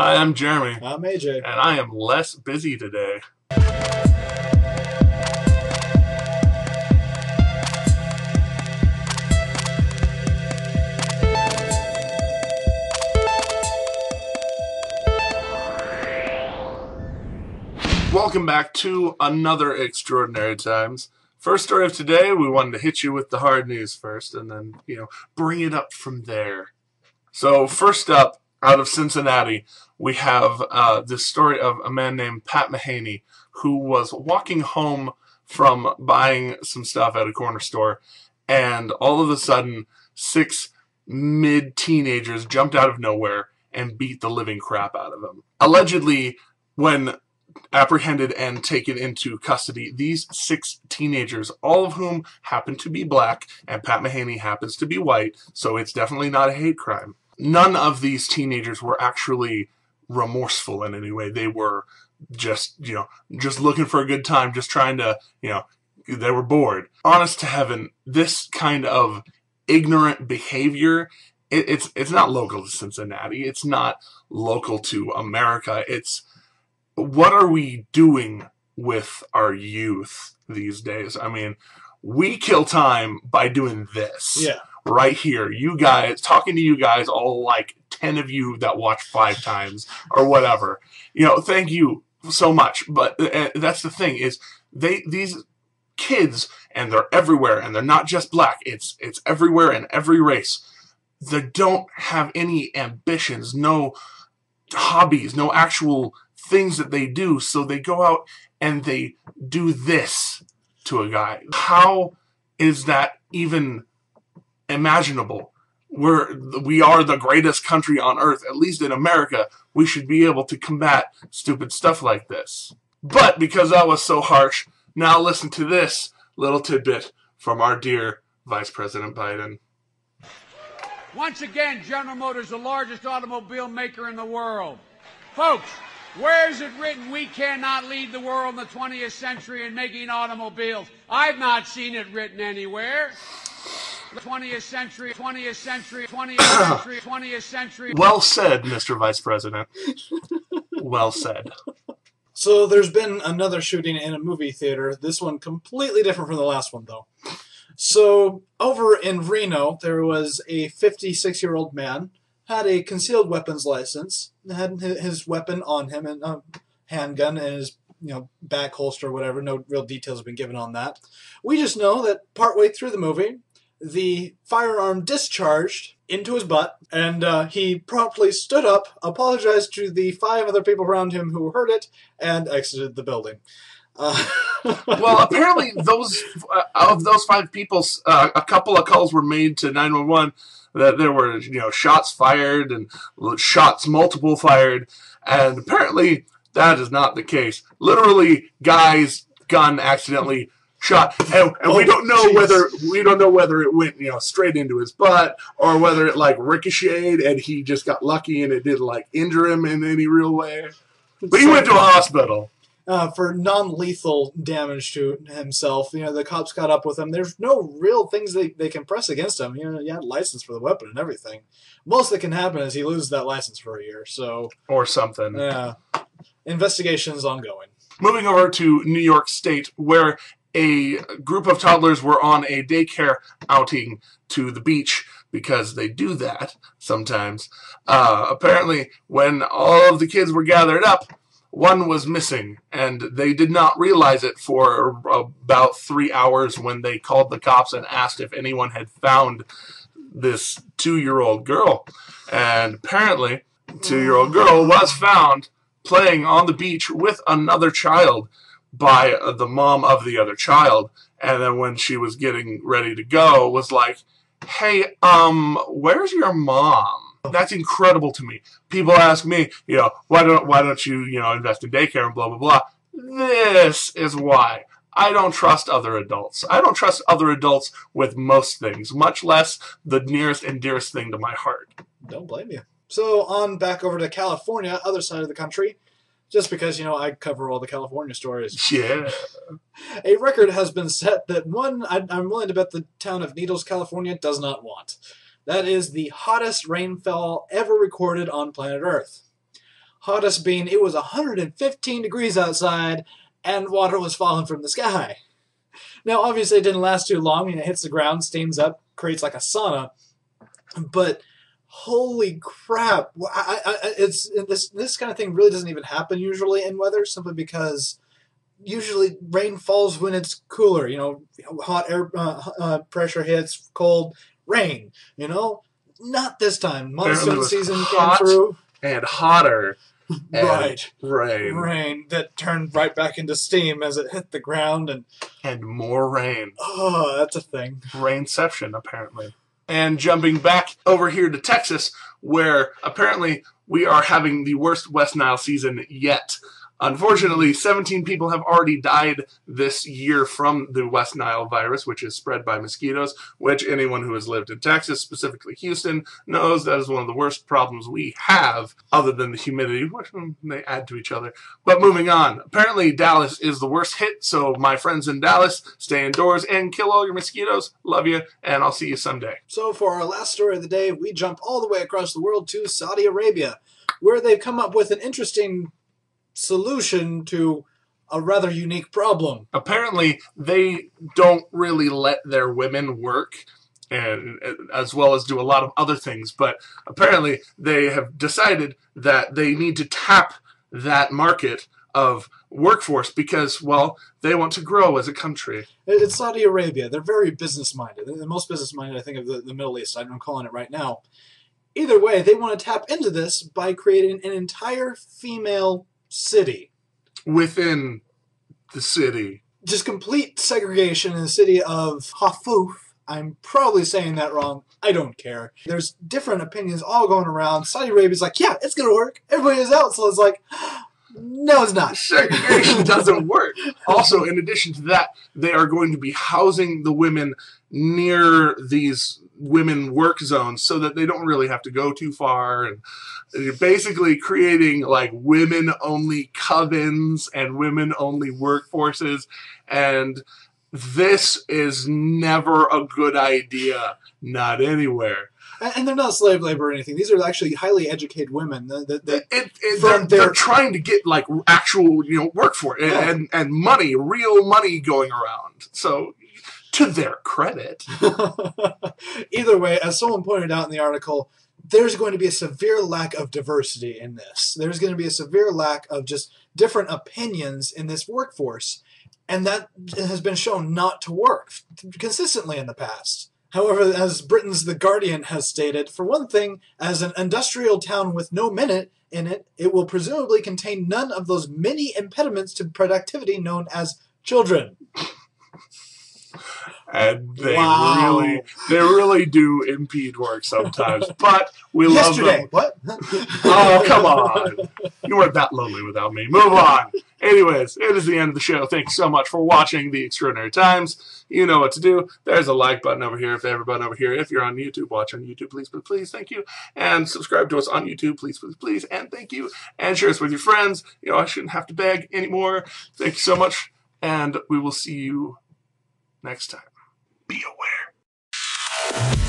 Hi, I'm Jeremy. I'm AJ. And I am less busy today. Welcome back to another Extraordinary Times. First story of today, we wanted to hit you with the hard news first and then, bring it up from there. So first up, out of Cincinnati, we have this story of a man named Pat Mahaney who was walking home from buying some stuff at a corner store, and all of a sudden, 6 mid-teenagers jumped out of nowhere and beat the living crap out of him. Allegedly, when apprehended and taken into custody, these 6 teenagers, all of whom happen to be black, and Pat Mahaney happens to be white, so it's definitely not a hate crime. None of these teenagers were actually remorseful in any way. They were just looking for a good time, just trying to, they were bored. Honest to heaven, this kind of ignorant behavior, it's not local to Cincinnati. It's not local to America. It's, what are we doing with our youth these days? I mean, we kill time by doing this. Yeah. Right here. You guys, talking to you guys, all like 10 of you that watch 5 times or whatever. Thank you so much. But that's the thing is, these kids, and they're everywhere, and they're not just black. It's everywhere in every race. They don't have any ambitions, no hobbies, no actual things that they do, so they go out and they do this to a guy. How is that even imaginable? We are the greatest country on earth. At least in America, we should be able to combat stupid stuff like this. But because that was so harsh, now listen to this little tidbit from our dear Vice President Biden. Once again, General Motors is the largest automobile maker in the world. Folks, where is it written we cannot lead the world in the 20th century in making automobiles? I've not seen it written anywhere. 20th century, 20th century, 20th century, 20th century. Well said, Mr. Vice President. Well said. So there's been another shooting in a movie theater. This one completely different from the last one, though. So over in Reno, there was a 56-year-old man, had a concealed weapons license, had his weapon on him, and a handgun in his back holster or whatever. No real details have been given on that. We just know that partway through the movie, the firearm discharged into his butt, and he promptly stood up, apologized to the 5 other people around him who heard it, and exited the building. Well, apparently those 5 people, a couple of calls were made to 911 that there were shots fired and shots multiple fired, and apparently that is not the case. Literally, guy's gun accidentally shot, and we don't know whether it went straight into his butt or whether it ricocheted and he just got lucky and it didn't injure him in any real way. But he went to a hospital. For non-lethal damage to himself, the cops caught up with him. There's no real things they can press against him. He had a license for the weapon and everything. Most that can happen is he loses that license for a year. Or something. Yeah. Investigation's ongoing. Moving over to New York State, where a group of toddlers were on a daycare outing to the beach, because they do that sometimes. Apparently, when all of the kids were gathered up, one was missing, and they did not realize it for about 3 hours when they called the cops and asked if anyone had found this 2-year-old girl. And apparently, the 2-year-old girl was found playing on the beach with another child by the mom of the other child. And then when she was getting ready to go, was like, hey, where's your mom? That's incredible to me. People ask me, why don't you, invest in daycare and blah, blah, blah. This is why. I don't trust other adults. I don't trust other adults with most things, much less the nearest and dearest thing to my heart. Don't blame you. So on back over to California, other side of the country, just because, I cover all the California stories. Yeah. A record has been set that I'm willing to bet the town of Needles, California does not want. That is the hottest rainfall ever recorded on planet Earth. Hottest being it was 115 degrees outside and water was falling from the sky. Now, obviously, it didn't last too long. It hits the ground, steams up, creates like a sauna. But holy crap! This kind of thing really doesn't even happen usually in weather, simply because usually rain falls when it's cooler. Hot air pressure hits, cold rain. Not this time. Monsoon season came through and hotter. Right. Rain that turned right back into steam as it hit the ground and more rain. Oh, that's a thing. Rainception, apparently. And jumping back over here to Texas, where apparently we are having the worst West Nile season yet. Unfortunately, 17 people have already died this year from the West Nile virus, which is spread by mosquitoes, which anyone who has lived in Texas, specifically Houston, knows that is one of the worst problems we have, other than the humidity, which they add to each other. But moving on, apparently Dallas is the worst hit, so my friends in Dallas, stay indoors and kill all your mosquitoes. Love you, and I'll see you someday. So for our last story of the day, we jump all the way across the world to Saudi Arabia, where they've come up with an interesting solution to a rather unique problem. Apparently, they don't really let their women work, and as well as do a lot of other things, but apparently they have decided that they need to tap that market of workforce because, well, they want to grow as a country. It's Saudi Arabia. They're very business-minded. The most business-minded, I think, of the Middle East. I'm calling it right now. Either way, they want to tap into this by creating an entire female city. Within the city. Just complete segregation in the city of Hafuf. I'm probably saying that wrong. I don't care. There's different opinions all going around. Saudi Arabia's like, yeah, it's going to work. Everybody is out. So it's like, no, it's not. Segregation doesn't work. Also, in addition to that, they are going to be housing the women near these women work zones so that they don't really have to go too far, and you're basically creating like women-only covens and women-only workforces, and this is never a good idea, not anywhere. And they're not slave labor or anything. These are actually highly educated women. They're trying to get like actual workforce and money, real money going around. So, to their credit. Either way, as someone pointed out in the article, there's going to be a severe lack of diversity in this. There's going to be a severe lack of just different opinions in this workforce. And that has been shown not to work consistently in the past. However, as Britain's The Guardian has stated, for one thing, as an industrial town with no minute in it, it will presumably contain none of those many impediments to productivity known as children. And they really do impede work sometimes. But we love them. What? Oh, come on. You weren't that lonely without me. Move on. Anyways, it is the end of the show. Thanks so much for watching The Extraordinary Times. You know what to do. There's a like button over here, favorite button over here. If you're on YouTube, watch on YouTube, please, please, please, thank you. And subscribe to us on YouTube, please, please, please, and thank you. And share us with your friends. I shouldn't have to beg anymore. Thank you so much, and we will see you next time. Be aware.